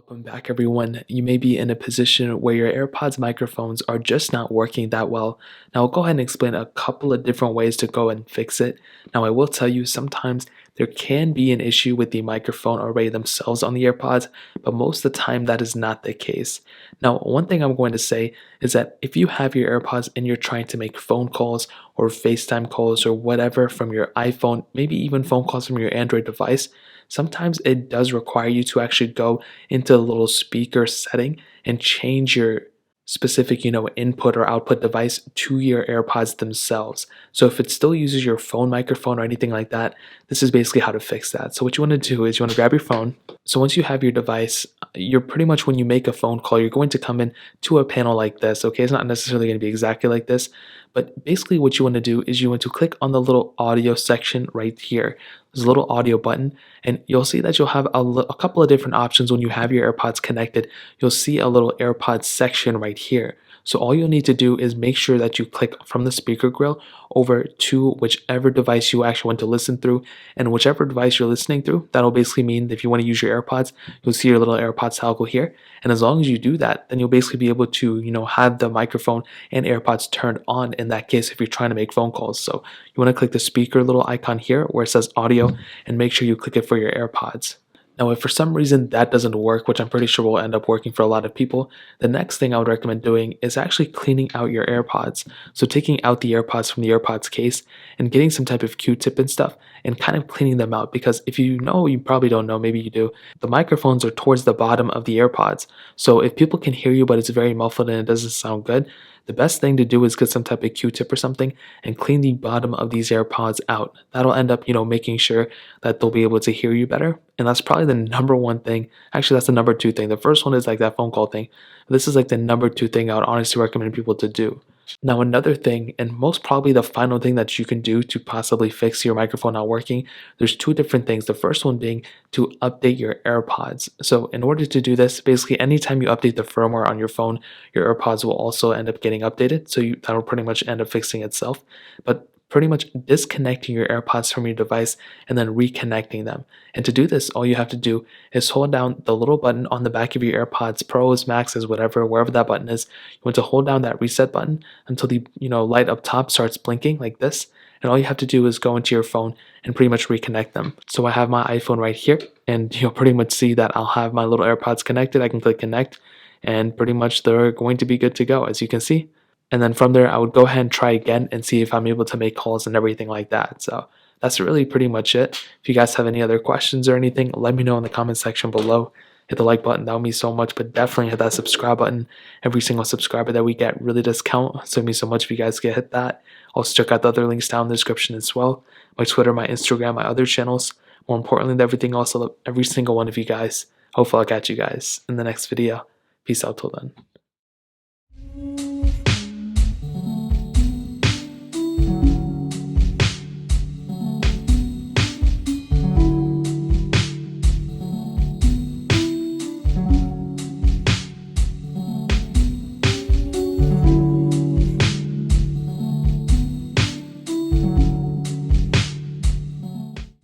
Welcome back, everyone. You may be in a position where your AirPods microphones are just not working that well. Now, I'll go ahead and explain a couple of different ways to go and fix it. Now, I will tell you sometimes there can be an issue with the microphone array themselves on the AirPods, but most of the time that is not the case. Now, one thing I'm going to say is that if you have your AirPods and you're trying to make phone calls or FaceTime calls or whatever from your iPhone, maybe even phone calls from your Android device, sometimes it does require you to actually go into the little speaker setting and change your specific, input or output device to your AirPods themselves. So if it still uses your phone microphone or anything like that, this is basically how to fix that. So what you want to do is you want to grab your phone. So once you have your device, you're pretty much, when you make a phone call, you're going to come in to a panel like this. Okay, it's not necessarily going to be exactly like this, but basically what you want to do is you want to click on the little audio section right here. There's a little audio button, and you'll see that you'll have a couple of different options when you have your AirPods connected. You'll see a little AirPods section right here. So all you'll need to do is make sure that you click from the speaker grill over to whichever device you actually want to listen through, and whichever device you're listening through, that'll basically mean that if you want to use your AirPods, you'll see your little AirPods toggle here. And as long as you do that, then you'll basically be able to, have the microphone and AirPods turned on in that case if you're trying to make phone calls. So you want to click the speaker little icon here where it says audio and make sure you click it for your AirPods. Now, if for some reason that doesn't work, which I'm pretty sure will end up working for a lot of people, the next thing I would recommend doing is actually cleaning out your AirPods. So taking out the AirPods from the AirPods case and getting some type of Q-tip and stuff and kind of cleaning them out, because if you know, you probably don't know, maybe you do, the microphones are towards the bottom of the AirPods. So if people can hear you but it's very muffled and it doesn't sound good, the best thing to do is get some type of Q-tip or something and clean the bottom of these AirPods out. That'll end up, making sure that they'll be able to hear you better. And that's probably the number one thing. Actually, that's the number two thing. The first one is like that phone call thing. This is like the number two thing I would honestly recommend people to do. Now, another thing, and most probably the final thing that you can do to possibly fix your microphone not working, there's two different things. The first one being to update your AirPods. So in order to do this, basically anytime you update the firmware on your phone, your AirPods will also end up getting updated. So that'll pretty much end up fixing itself. But pretty much disconnecting your AirPods from your device and then reconnecting them. And to do this, all you have to do is hold down the little button on the back of your AirPods, Pros, Maxes, whatever, wherever that button is. You want to hold down that reset button until the light up top starts blinking like this. And all you have to do is go into your phone and pretty much reconnect them. So I have my iPhone right here, and you'll pretty much see that I'll have my little AirPods connected. I can click connect, and pretty much they're going to be good to go, as you can see. And then from there, I would go ahead and try again and see if I'm able to make calls and everything like that. So that's really pretty much it. If you guys have any other questions or anything, let me know in the comment section below. Hit the like button, that would mean so much, but definitely hit that subscribe button. Every single subscriber that we get really does count, so it means so much if you guys get hit that. Also check out the other links down in the description as well. My Twitter, my Instagram, my other channels. More importantly than everything else, I love every single one of you guys. Hopefully I'll catch you guys in the next video. Peace out till then.